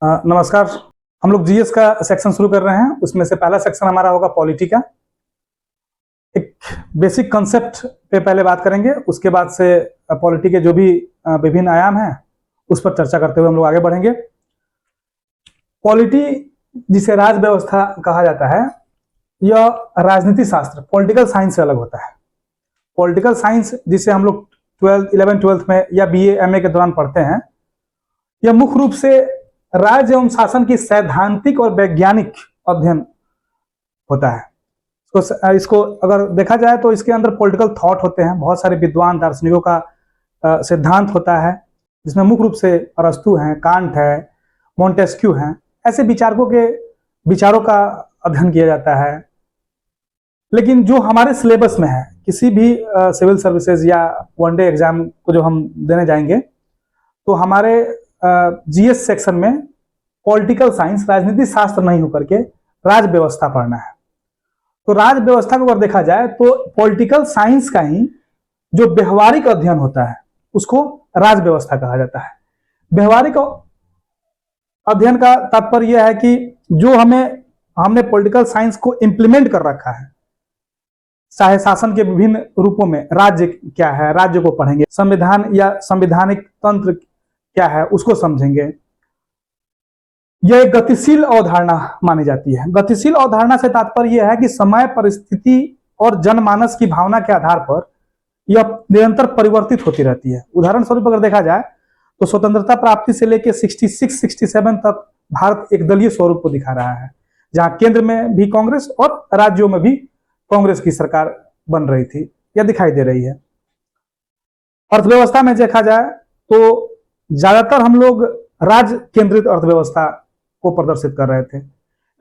नमस्कार। हम लोग जीएस का सेक्शन शुरू कर रहे हैं। उसमें से पहला सेक्शन हमारा होगा पॉलिटी का। एक बेसिक कंसेप्ट पे पहले बात करेंगे, उसके बाद से पॉलिटी के जो भी विभिन्न आयाम हैं उस पर चर्चा करते हुए हम लोग आगे बढ़ेंगे। पॉलिटी, जिसे राज व्यवस्था कहा जाता है, यह राजनीति शास्त्र पॉलिटिकल साइंस से अलग होता है। पॉलिटिकल साइंस, जिसे हम लोग 11th-12th में या बीए एमए के दौरान पढ़ते हैं, यह मुख्य रूप से राज्य एवं शासन की सैद्धांतिक और वैज्ञानिक अध्ययन होता है। इसको अगर देखा जाए तो इसके अंदर पॉलिटिकल थॉट होते हैं, बहुत सारे विद्वान दार्शनिकों का सिद्धांत होता है, जिसमें मुख्य रूप से अरस्तु हैं, कांट है, मोंटेस्क्यू हैं, ऐसे विचारकों के विचारों का अध्ययन किया जाता है। लेकिन जो हमारे सिलेबस में है, किसी भी सिविल सर्विसेज या वनडे एग्जाम को जो हम देने जाएंगे, तो हमारे जीएस सेक्शन में पॉलिटिकल साइंस, राजनीति शास्त्र नहीं होकर के राज व्यवस्था पढ़ना है। तो राज व्यवस्था को अगर देखा जाए तो पॉलिटिकल साइंस का ही जो व्यवहारिक अध्ययन होता है उसको राज व्यवस्था कहा जाता है। व्यवहारिक अध्ययन का तात्पर्य यह है कि जो हमने पॉलिटिकल साइंस को इंप्लीमेंट कर रखा है, चाहे शासन के विभिन्न रूपों में, राज्य क्या है, राज्य को पढ़ेंगे, संविधान या संवैधानिक तंत्र क्या है उसको समझेंगे। यह एक गतिशील अवधारणा मानी जाती है। गतिशील अवधारणा से तात्पर्य यह है कि समय, परिस्थिति और जनमानस की भावना के आधार पर यह निरंतर परिवर्तित होती रहती है। उदाहरण स्वरूप अगर देखा जाए तो स्वतंत्रता प्राप्ति से लेकर 66-67 तक भारत एक दलीय स्वरूप को दिखा रहा है, जहां केंद्र में भी कांग्रेस और राज्यों में भी कांग्रेस की सरकार बन रही थी या दिखाई दे रही है। अर्थव्यवस्था में देखा जाए तो ज्यादातर हम लोग राज्य केंद्रित अर्थव्यवस्था को प्रदर्शित कर रहे थे,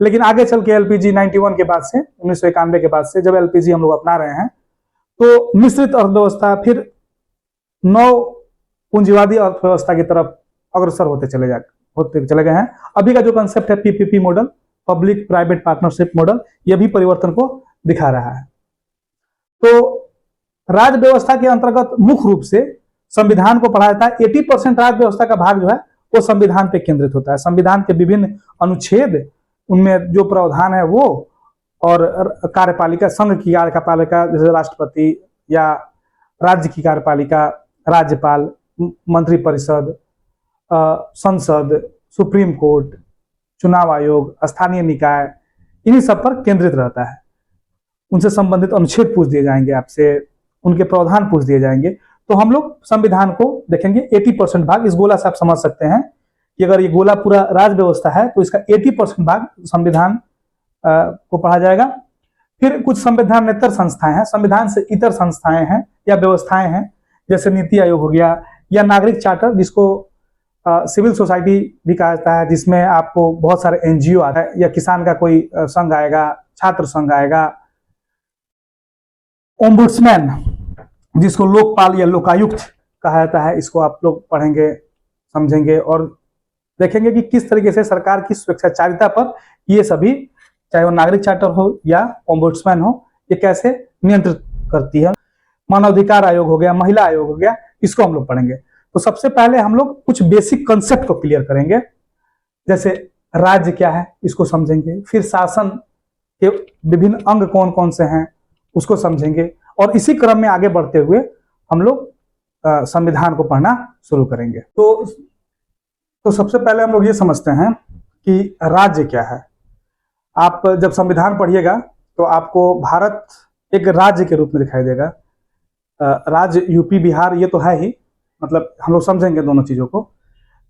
लेकिन आगे चल के एलपीजी 91 के बाद से, 1991 के बाद से जब एलपीजी हम लोग अपना रहे हैं, तो मिश्रित अर्थव्यवस्था, फिर नव पूंजीवादी अर्थव्यवस्था की तरफ अग्रसर होते चले गए हैं। अभी का जो कंसेप्ट है PPP model, public private partnership model, यह भी परिवर्तन को दिखा रहा है। तो राज व्यवस्था के अंतर्गत मुख्य रूप से संविधान को पढ़ा जाता है। 80% राज व्यवस्था का भाग जो है वो संविधान पे केंद्रित होता है। संविधान के विभिन्न अनुच्छेद, उनमें जो प्रावधान है वो, और कार्यपालिका, संघ की कार्यपालिका जैसे राष्ट्रपति या राज्य की कार्यपालिका, राज्यपाल, मंत्रिपरिषद, संसद, सुप्रीम कोर्ट, चुनाव आयोग, स्थानीय निकाय, इन्हीं सब पर केंद्रित रहता है। उनसे संबंधित अनुच्छेद पूछ दिए जाएंगे आपसे, उनके प्रावधान पूछ दिए जाएंगे। तो हम लोग संविधान को देखेंगे। 80% भाग, इस गोला से आप समझ सकते हैं कि अगर ये गोला पूरा राज व्यवस्था है तो इसका 80% भाग संविधान को पढ़ा जाएगा। फिर कुछ संविधानेतर संस्थाएं हैं, संविधान से इतर संस्थाएं हैं या व्यवस्थाएं हैं, जैसे नीति आयोग हो गया या नागरिक चार्टर, जिसको सिविल सोसाइटी भी कहा जाता है, जिसमें आपको बहुत सारे एनजीओ आता है, या किसान का कोई संघ आएगा, छात्र संघ आएगा, ओम्बुड्समैन जिसको लोकपाल या लोकायुक्त कहा जाता है, इसको आप लोग पढ़ेंगे, समझेंगे और देखेंगे कि किस तरीके से सरकार की स्वेच्छाचारिता पर ये सभी, चाहे वो नागरिक चार्टर हो या ओम्बुड्समैन हो, ये कैसे नियंत्रित करती है। मानवाधिकार आयोग हो गया, महिला आयोग हो गया, इसको हम लोग पढ़ेंगे। तो सबसे पहले हम लोग कुछ बेसिक कंसेप्ट को क्लियर करेंगे, जैसे राज्य क्या है इसको समझेंगे, फिर शासन के विभिन्न अंग कौन कौन से हैं उसको समझेंगे, और इसी क्रम में आगे बढ़ते हुए हम लोग संविधान को पढ़ना शुरू करेंगे। तो सबसे पहले हम लोग ये समझते हैं कि राज्य क्या है। आप जब संविधान पढ़िएगा तो आपको भारत एक राज्य के रूप में दिखाई देगा। राज्य यूपी बिहार ये तो है ही, मतलब हम लोग समझेंगे दोनों चीजों को।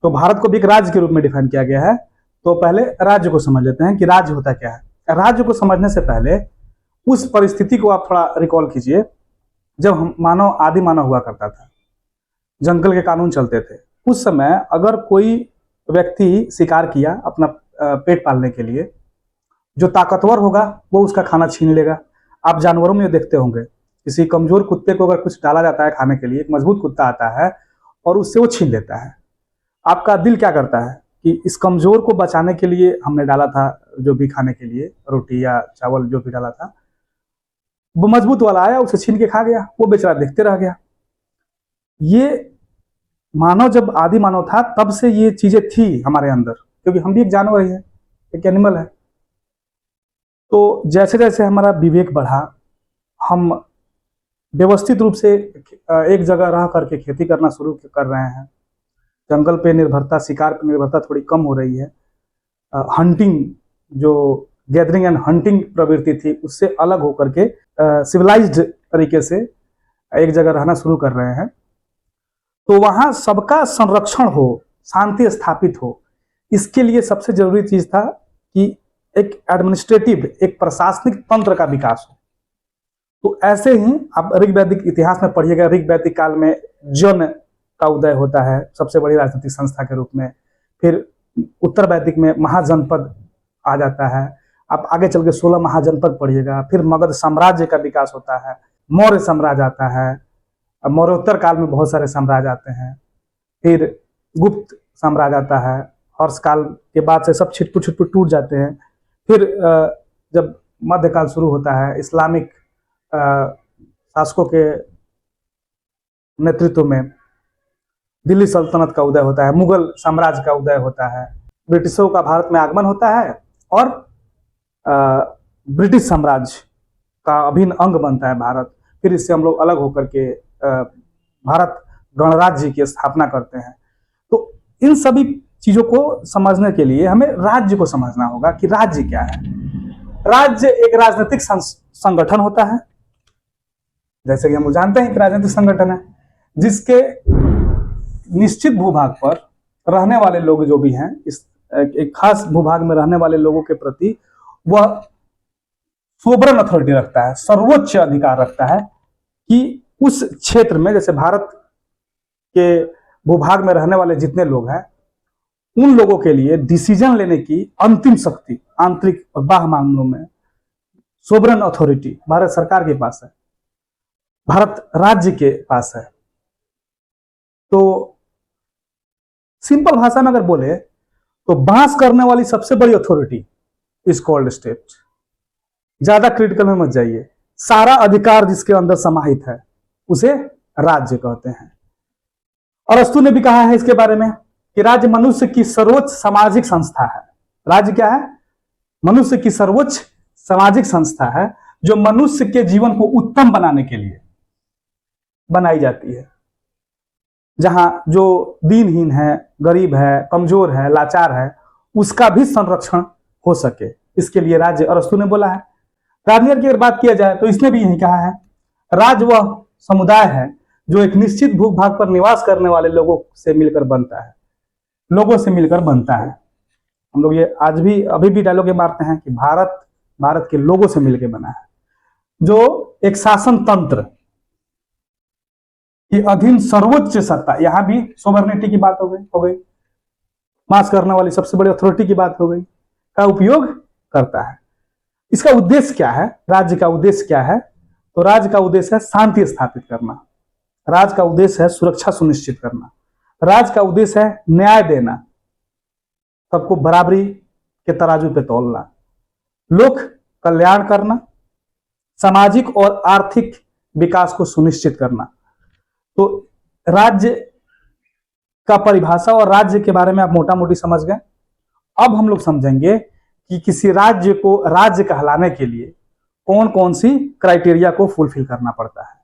तो भारत को भी एक राज्य के रूप में डिफाइन किया गया है। तो पहले राज्य को समझ लेते हैं कि राज्य होता क्या है। राज्य को समझने से पहले उस परिस्थिति को आप थोड़ा रिकॉल कीजिए जब आदि मानव हुआ करता था, जंगल के कानून चलते थे। उस समय अगर कोई व्यक्ति शिकार किया अपना पेट पालने के लिए, जो ताकतवर होगा वो उसका खाना छीन लेगा। आप जानवरों में देखते होंगे, किसी कमजोर कुत्ते को अगर कुछ डाला जाता है खाने के लिए, एक मजबूत कुत्ता आता है और उससे वो छीन लेता है। आपका दिल क्या करता है कि इस कमजोर को बचाने के लिए हमने डाला था जो भी खाने के लिए, रोटी या चावल जो भी डाला था, वो मजबूत वाला आया उसे छीन के खा गया, वो बेचारा देखते रह गया। ये मानव जब आदि मानव था तब से ये चीजें थी हमारे अंदर क्योंकि हम भी एक जानवर ही है, एक एनिमल है। तो जैसे जैसे हमारा विवेक बढ़ा, हम व्यवस्थित रूप से एक जगह रह करके खेती करना शुरू कर रहे हैं। जंगल पे निर्भरता, शिकार पे निर्भरता थोड़ी कम हो रही है। हंटिंग, जो गैदरिंग एंड हंटिंग प्रवृत्ति थी, उससे अलग होकर के सिविलाइज्ड तरीके से एक जगह रहना शुरू कर रहे हैं। तो वहां सबका संरक्षण हो, शांति स्थापित हो, इसके लिए सबसे जरूरी चीज था कि एक एडमिनिस्ट्रेटिव, एक प्रशासनिक तंत्र का विकास हो। तो ऐसे ही आप ऋग वैदिक इतिहास में पढ़िएगा, ऋग वैदिक काल में जन का उदय होता है सबसे बड़ी राजनीतिक संस्था के रूप में। फिर उत्तर वैदिक में महाजनपद आ जाता है। आप आगे चल के 16 महाजनपद पढ़िएगा। फिर मगध साम्राज्य का विकास होता है, मौर्य साम्राज्य आता है, मौर्योत्तर काल में बहुत सारे साम्राज्य आते हैं। फिर गुप्त साम्राज्य आता है, हर्ष काल के बाद से सब छिटपुट छिटपुट टूट जाते हैं। फिर जब मध्यकाल शुरू होता है, इस्लामिक शासकों के नेतृत्व में दिल्ली सल्तनत का उदय होता है, मुगल साम्राज्य का उदय होता है, ब्रिटिशों का भारत में आगमन होता है और ब्रिटिश साम्राज्य का अभिन्न अंग बनता है भारत। फिर इससे हम लोग अलग होकर के भारत गणराज्य की स्थापना करते हैं। तो इन सभी चीजों को समझने के लिए हमें राज्य को समझना होगा कि राज्य क्या है। राज्य एक राजनीतिक संगठन होता है, जैसे कि हम जानते हैं कि राजनीतिक संगठन है जिसके निश्चित भूभाग पर रहने वाले लोग जो भी हैं, इस एक खास भूभाग में रहने वाले लोगों के प्रति वह सोवरेन अथॉरिटी रखता है, सर्वोच्च अधिकार रखता है कि उस क्षेत्र में, जैसे भारत के भूभाग में रहने वाले जितने लोग हैं, उन लोगों के लिए डिसीजन लेने की अंतिम शक्ति आंतरिक और बाह्य मामलों में सोवरेन अथॉरिटी भारत सरकार के पास है, भारत राज्य के पास है। तो सिंपल भाषा में अगर बोले तो बांस करने वाली सबसे बड़ी अथॉरिटी इज कॉल्ड स्टेट। ज्यादा क्रिटिकल में मत जाइए, सारा अधिकार जिसके अंदर समाहित है उसे राज्य कहते हैं। अरस्तु ने भी कहा है इसके बारे में कि राज्य मनुष्य की सर्वोच्च सामाजिक संस्था है। राज्य क्या है? मनुष्य की सर्वोच्च सामाजिक संस्था है जो मनुष्य के जीवन को उत्तम बनाने के लिए बनाई जाती है। जहां जो दीनहीन है, गरीब है, कमजोर है, लाचार है, उसका भी संरक्षण हो सके, इसके लिए राज्य अरस्तु ने बोला है। गार्नियर की अगर बात किया जाए तो इसने भी यही कहा है, राज्य वह समुदाय है जो एक निश्चित भूभाग पर निवास करने वाले लोगों से मिलकर बनता है, लोगों से मिलकर बनता है। हम लोग ये आज भी अभी भी डायलॉग ये मारते हैं कि भारत के लोगों से मिलकर बना है, जो एक शासन तंत्र की अधीन सर्वोच्च सत्ता, यहां भी सोवरेनिटी की बात हो गई, पास करने वाली सबसे बड़ी अथॉरिटी की बात हो गई, का उपयोग करता है। इसका उद्देश्य क्या है? राज्य का उद्देश्य क्या है? तो राज्य का उद्देश्य है शांति स्थापित करना, राज्य का उद्देश्य है सुरक्षा सुनिश्चित करना, राज्य का उद्देश्य है न्याय देना, सबको बराबरी के तराजू पे तौलना, लोक कल्याण करना, सामाजिक और आर्थिक विकास को सुनिश्चित करना। तो राज्य का परिभाषा और राज्य के बारे में आप मोटा मोटी समझ गए। अब हम लोग समझेंगे कि किसी राज्य को राज्य कहलाने के लिए कौन कौन सी क्राइटेरिया को फुलफिल करना पड़ता है।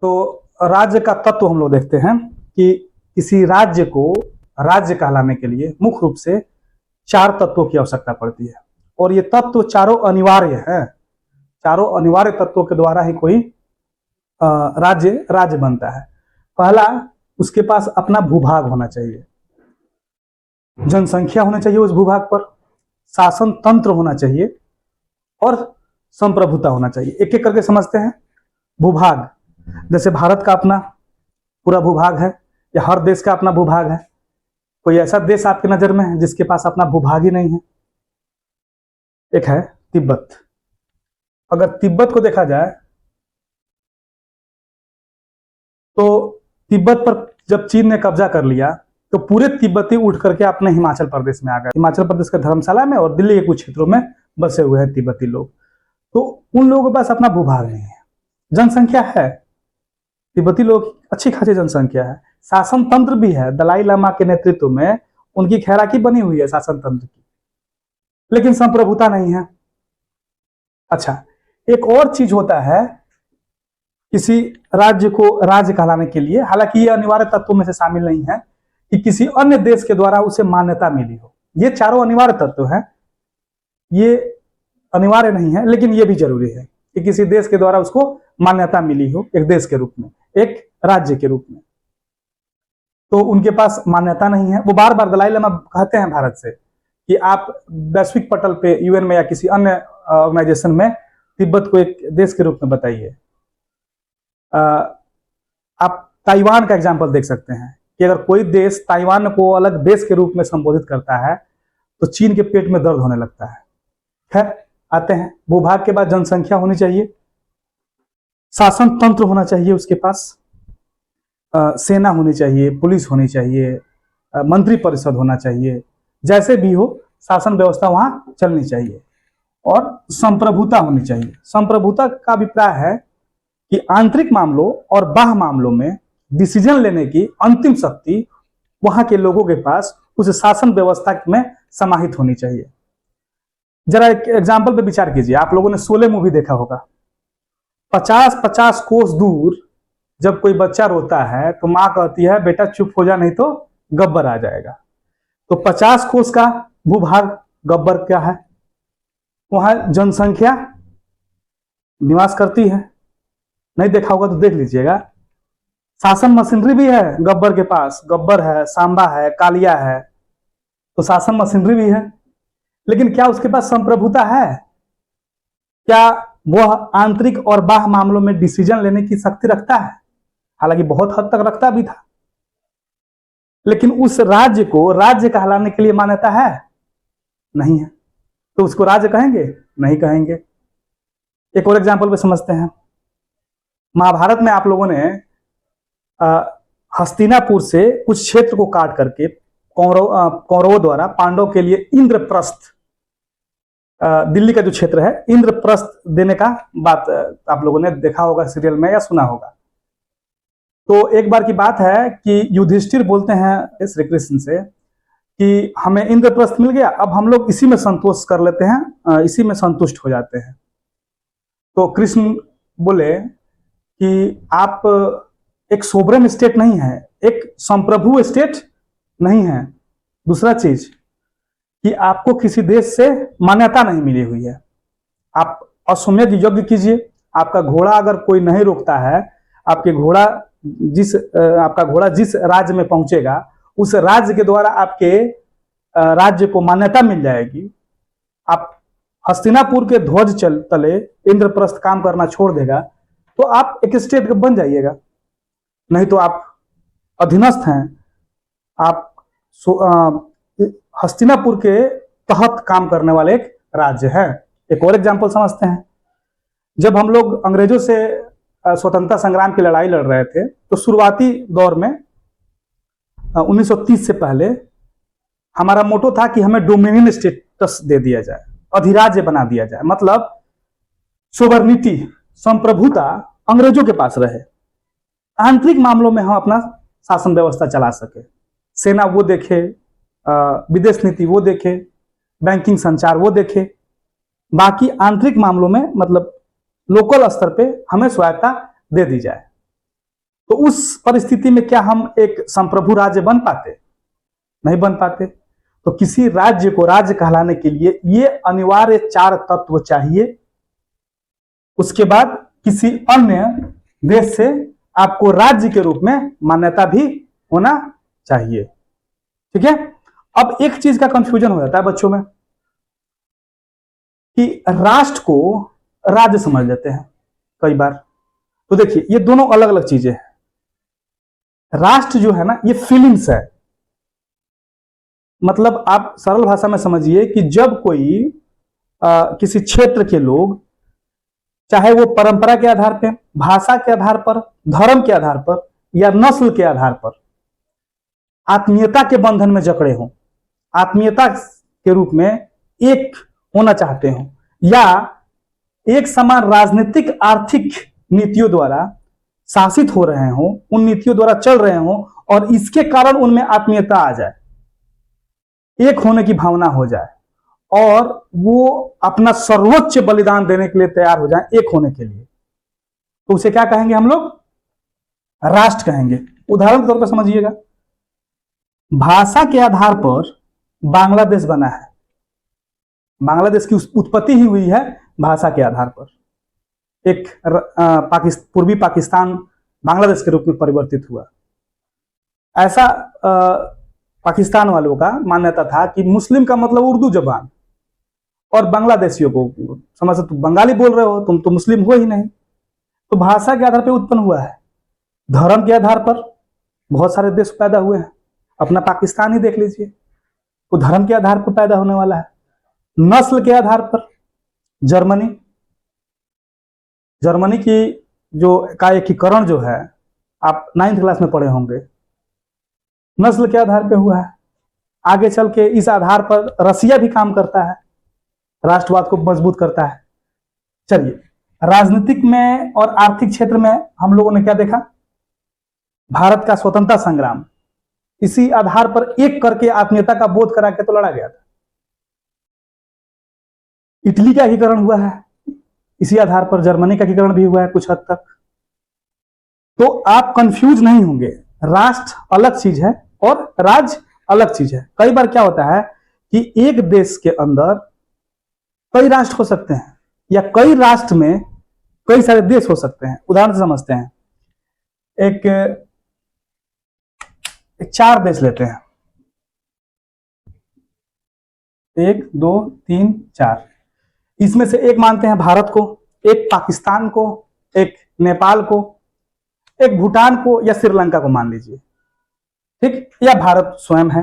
तो राज्य का तत्व हम लोग देखते हैं कि किसी राज्य को राज्य कहलाने के लिए मुख्य रूप से 4 तत्वों की आवश्यकता पड़ती है, और ये तत्व चारों अनिवार्य हैं। चारों अनिवार्य तत्वों के द्वारा ही कोई राज्य बनता है। पहला, उसके पास अपना भूभाग होना चाहिए, जनसंख्या होना चाहिए उस भूभाग पर, शासन तंत्र होना चाहिए और संप्रभुता होना चाहिए। एक एक करके समझते हैं। भूभाग, जैसे भारत का अपना पूरा भूभाग है या हर देश का अपना भूभाग है। कोई ऐसा देश आपकी नजर में है जिसके पास अपना भूभाग ही नहीं है? एक है तिब्बत। अगर तिब्बत को देखा जाए तो तिब्बत पर जब चीन ने कब्जा कर लिया तो पूरे तिब्बती उठ करके अपने हिमाचल प्रदेश में आ गए। हिमाचल प्रदेश के धर्मशाला में और दिल्ली के कुछ क्षेत्रों में बसे हुए हैं तिब्बती लोग। तो उन लोगों के पास अपना भूभाग नहीं है। जनसंख्या है, तिब्बती लोग अच्छी खासी जनसंख्या है, शासन तंत्र भी है। दलाई लामा के नेतृत्व में उनकी खैराकी बनी हुई है शासन तंत्र की, लेकिन संप्रभुता नहीं है। अच्छा, एक और चीज होता है किसी राज्य को राज्य कहलाने के लिए, हालांकि ये अनिवार्य तत्वों में से शामिल नहीं है कि किसी अन्य देश के द्वारा उसे मान्यता मिली हो। ये चारों अनिवार्य तत्व हैं, ये अनिवार्य नहीं है लेकिन ये भी जरूरी है कि किसी देश के द्वारा उसको मान्यता मिली हो, एक देश के रूप में, एक राज्य के रूप में। तो उनके पास मान्यता नहीं है। वो बार बार दलाई लामा कहते हैं भारत से कि आप वैश्विक पटल पे यूएन में या किसी अन्य ऑर्गेनाइजेशन में तिब्बत को एक देश के रूप में बताइए। आप ताइवान का एग्जाम्पल देख सकते हैं कि अगर कोई देश ताइवान को अलग देश के रूप में संबोधित करता है तो चीन के पेट में दर्द होने लगता है। खैर, आते हैं भूभाग के बाद जनसंख्या होनी चाहिए, शासन तंत्र होना चाहिए उसके पास, सेना होनी चाहिए, पुलिस होनी चाहिए, मंत्री परिषद होना चाहिए, जैसे भी हो शासन व्यवस्था वहां चलनी चाहिए, और संप्रभुता होनी चाहिए। संप्रभुता का अभिप्राय है कि आंतरिक मामलों और बाह्य मामलों में डिसीजन लेने की अंतिम शक्ति वहां के लोगों के पास उस शासन व्यवस्था में समाहित होनी चाहिए। जरा एक एग्जाम्पल पे विचार कीजिए। आप लोगों ने शोले मूवी देखा होगा। 50-50 कोस दूर जब कोई बच्चा रोता है तो माँ कहती है बेटा चुप हो जा नहीं तो गब्बर आ जाएगा। तो 50 कोस का भूभाग गब्बर क्या है? वहां जनसंख्या निवास करती है। नहीं देखा होगा तो देख लीजिएगा। शासन मशीनरी भी है गब्बर के पास, गब्बर है, सांबा है, कालिया है, तो शासन मशीनरी भी है। लेकिन क्या उसके पास संप्रभुता है? क्या वह आंतरिक और बाह्य मामलों में डिसीजन लेने की शक्ति रखता है? हालांकि बहुत हद तक रखता भी था, लेकिन उस राज्य को राज्य कहलाने के लिए मान्यता है? नहीं है। तो उसको राज्य कहेंगे? नहीं कहेंगे। एक और एग्जाम्पल पे समझते हैं। महाभारत में आप लोगों ने हस्तिनापुर से कुछ क्षेत्र को काट करके कौरवों द्वारा पांडवों के लिए इंद्रप्रस्थ, दिल्ली का जो क्षेत्र है, इंद्रप्रस्थ देने का बात आप लोगों ने देखा होगा सीरियल में या सुना होगा। तो एक बार की बात है कि युधिष्ठिर बोलते हैं श्री कृष्ण से कि हमें इंद्रप्रस्थ मिल गया, अब हम लोग इसी में संतोष कर लेते हैं, इसी में संतुष्ट हो जाते हैं। तो कृष्ण बोले कि आप एक सोवरेन स्टेट नहीं है, एक संप्रभु स्टेट नहीं है। दूसरा चीज कि आपको किसी देश से मान्यता नहीं मिली हुई है। आप अश्वमेध यज्ञ कीजिए, आपका घोड़ा अगर कोई नहीं रोकता है, आपका घोड़ा जिस राज्य में पहुंचेगा उस राज्य के द्वारा आपके राज्य को मान्यता मिल जाएगी। आप हस्तिनापुर के ध्वज तले इंद्रप्रस्थ काम करना छोड़ देगा तो आप एक स्टेट बन जाइएगा। नहीं तो आप अधीनस्थ हैं, आप हस्तिनापुर के तहत काम करने वाले एक राज्य है। एक और एग्जाम्पल समझते हैं। जब हम लोग अंग्रेजों से स्वतंत्रता संग्राम की लड़ाई लड़ रहे थे तो शुरुआती दौर में 1930 से पहले हमारा मोटो था कि हमें डोमिनियन स्टेटस दे दिया जाए, अधिराज्य बना दिया जाए, मतलब सोवर्निटी, संप्रभुता अंग्रेजों के पास रहे। आंतरिक मामलों में हम अपना शासन व्यवस्था चला सके, सेना वो देखे, विदेश नीति वो देखे, बैंकिंग संचार वो देखे, बाकी आंतरिक मामलों में मतलब लोकल स्तर पे हमें स्वायत्ता दे दी जाए। तो उस परिस्थिति में क्या हम एक संप्रभु राज्य बन पाते? नहीं बन पाते। तो किसी राज्य को राज्य कहलाने के लिए ये अनिवार्य 4 तत्व चाहिए। उसके बाद किसी अन्य देश से आपको राज्य के रूप में मान्यता भी होना चाहिए। ठीक है। अब एक चीज का कंफ्यूजन हो जाता है बच्चों में कि राष्ट्र को राज्य समझ लेते हैं कई बार। तो देखिए, ये दोनों अलग अलग चीजें हैं। राष्ट्र जो है ना, ये फीलिंग्स है। मतलब आप सरल भाषा में समझिए कि जब कोई किसी क्षेत्र के लोग, चाहे वो परंपरा के आधार पर, भाषा के आधार पर, धर्म के आधार पर या नस्ल के आधार पर आत्मीयता के बंधन में जकड़े हों, आत्मीयता के रूप में एक होना चाहते हों, या एक समान राजनीतिक आर्थिक नीतियों द्वारा शासित हो रहे हों, उन नीतियों द्वारा चल रहे हों और इसके कारण उनमें आत्मीयता आ जाए, एक होने की भावना हो जाए और वो अपना सर्वोच्च बलिदान देने के लिए तैयार हो जाए एक होने के लिए, तो उसे क्या कहेंगे हम लोग? राष्ट्र कहेंगे। उदाहरण के तौर पर समझिएगा, भाषा के आधार पर बांग्लादेश बना है। बांग्लादेश की उत्पत्ति ही हुई है भाषा के आधार पर। एक पूर्वी पाकिस्तान बांग्लादेश के रूप में परिवर्तित हुआ। ऐसा पाकिस्तान वालों का मान्यता था कि मुस्लिम का मतलब उर्दू जबान, और बांग्लादेशियों को समझ तुम बंगाली बोल रहे हो, तुम तो मुस्लिम हो ही नहीं। तो भाषा के आधार पर उत्पन्न हुआ है। धर्म के आधार पर बहुत सारे देश पैदा हुए हैं। अपना पाकिस्तान ही देख लीजिए, वो धर्म के आधार पर पैदा होने वाला है। नस्ल के आधार पर जर्मनी की जो का एकीकरण जो है, आप 9th क्लास में पढ़े होंगे, नस्ल के आधार पे हुआ है। आगे चल के इस आधार पर रसिया भी काम करता है, राष्ट्रवाद को मजबूत करता है। चलिए, राजनीतिक में और आर्थिक क्षेत्र में हम लोगों ने क्या देखा? भारत का स्वतंत्रता संग्राम इसी आधार पर एक करके आत्मीयता का बोध करा के तो लड़ा गया था। इटली का एकीकरण हुआ है इसी आधार पर, जर्मनी का एकीकरण भी हुआ है कुछ हद तक। तो आप कंफ्यूज नहीं होंगे, राष्ट्र अलग चीज है और राज्य अलग चीज है। कई बार क्या होता है कि एक देश के अंदर कई राष्ट्र हो सकते हैं, या कई राष्ट्र में कई सारे देश हो सकते हैं। उदाहरण से समझते हैं, एक 4 देश लेते हैं, 1 2 3 4। इसमें से एक मानते हैं भारत को, एक पाकिस्तान को, एक नेपाल को, एक भूटान को, या श्रीलंका को मान लीजिए, ठीक, या भारत स्वयं है।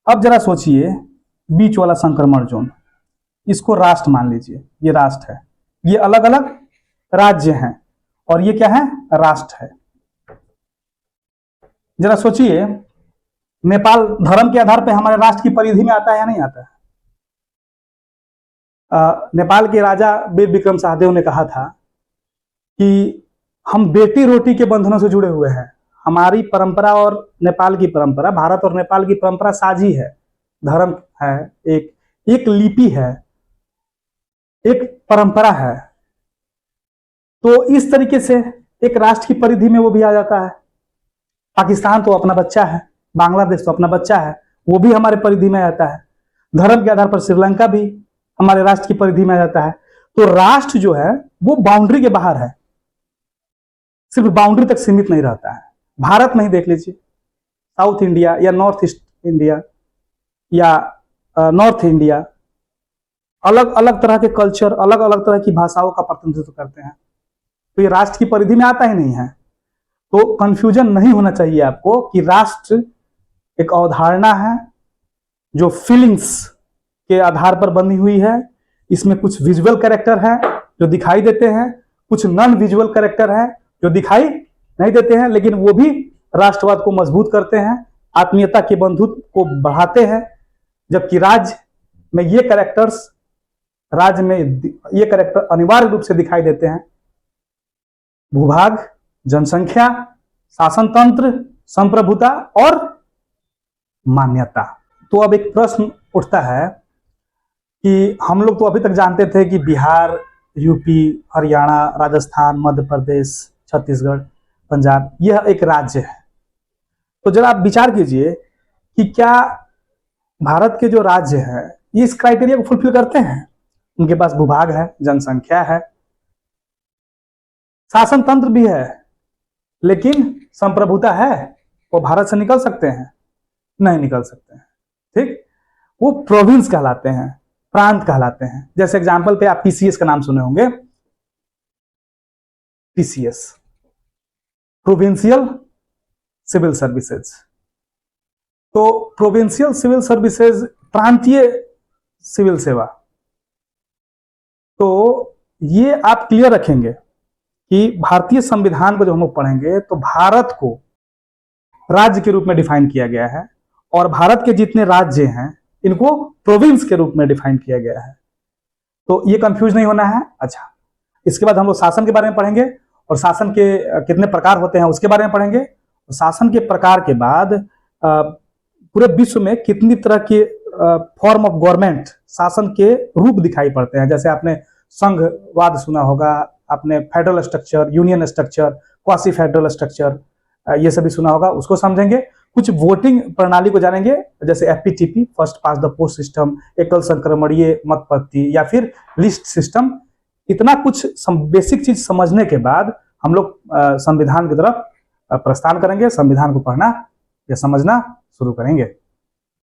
अब जरा सोचिए, बीच वाला संक्रमण जोन, इसको राष्ट्र मान लीजिए, ये राष्ट्र है। ये अलग अलग राज्य हैं और ये क्या है? राष्ट्र है। जरा सोचिए, नेपाल धर्म के आधार पर हमारे राष्ट्र की परिधि में आता है या नहीं आता है? नेपाल के राजा वीर विक्रम सहदेव ने कहा था कि हम बेटी रोटी के बंधनों से जुड़े हुए हैं। हमारी परंपरा और नेपाल की परंपरा, भारत और नेपाल की परंपरा साझी है, धर्म है, एक लिपि है, एक परंपरा है। तो इस तरीके से एक राष्ट्र की परिधि में वो भी आ जाता है। पाकिस्तान तो अपना बच्चा है, बांग्लादेश तो अपना बच्चा है, वो भी हमारे परिधि में आता है। धर्म के आधार पर श्रीलंका भी हमारे राष्ट्र की परिधि में आ जाता है। तो राष्ट्र जो है वो बाउंड्री के बाहर है, सिर्फ बाउंड्री तक सीमित नहीं रहता है। भारत में ही देख लीजिए, साउथ इंडिया या नॉर्थ ईस्ट इंडिया या नॉर्थ इंडिया, अलग अलग तरह के कल्चर, अलग अलग तरह की भाषाओं का प्रतिनिधित्व करते हैं। तो ये राष्ट्र की परिधि में आता ही नहीं है। तो कंफ्यूजन नहीं होना चाहिए आपको कि राष्ट्र एक अवधारणा है जो फीलिंग्स के आधार पर बनी हुई है। इसमें कुछ विजुअल कैरेक्टर है जो दिखाई देते हैं, कुछ नॉन विजुअल कैरेक्टर है जो दिखाई नहीं देते हैं, लेकिन वो भी राष्ट्रवाद को मजबूत करते हैं, आत्मीयता के बंधुत्व को बढ़ाते हैं। जबकि राज्य में ये कैरेक्टर अनिवार्य रूप से दिखाई देते हैं: भूभाग, जनसंख्या, शासन तंत्र, संप्रभुता और मान्यता। तो अब एक प्रश्न उठता है कि हम लोग तो अभी तक जानते थे कि बिहार, यूपी, हरियाणा, राजस्थान, मध्य प्रदेश, छत्तीसगढ़, पंजाब यह एक राज्य है। तो जरा आप विचार कीजिए कि क्या भारत के जो राज्य हैं ये इस क्राइटेरिया को फुलफिल करते हैं? उनके पास भूभाग है, जनसंख्या है, शासन तंत्र भी है, लेकिन संप्रभुता है। वो भारत से निकल सकते हैं? नहीं निकल सकते हैं, ठीक। वो प्रोविंस कहलाते हैं, प्रांत कहलाते हैं। जैसे एग्जांपल पे आप पीसीएस का नाम सुने होंगे, पीसीएस, प्रोविंशियल सिविल सर्विसेज। तो प्रोविंशियल सिविल सर्विसेज, प्रांतीय सिविल सेवा। तो ये आप क्लियर रखेंगे कि भारतीय संविधान को जब हम लोग पढ़ेंगे तो भारत को राज्य के रूप में डिफाइन किया गया है, और भारत के जितने राज्य हैं इनको प्रोविंस के रूप में डिफाइन किया गया है। तो ये कंफ्यूज नहीं होना है। अच्छा, इसके बाद हम लोग शासन के बारे में पढ़ेंगे, और शासन के कितने प्रकार होते हैं उसके बारे में पढ़ेंगे। शासन के प्रकार के बाद पूरे विश्व में कितनी तरह के फॉर्म ऑफ गवर्नमेंट, शासन के रूप दिखाई पड़ते हैं। जैसे आपने संघवाद सुना होगा, आपने federal structure, union structure, quasi federal structure, ये सभी सुना होगा, उसको समझेंगे। कुछ वोटिंग प्रणाली को जानेंगे, जैसे FPTP, first pass the post system, एकल संक्रमणीय मत पद्धति, या फिर लिस्ट सिस्टम। इतना कुछ बेसिक चीज समझने के बाद हम लोग संविधान की तरफ प्रस्थान करेंगे, संविधान को पढ़ना या समझना शुरू करेंगे।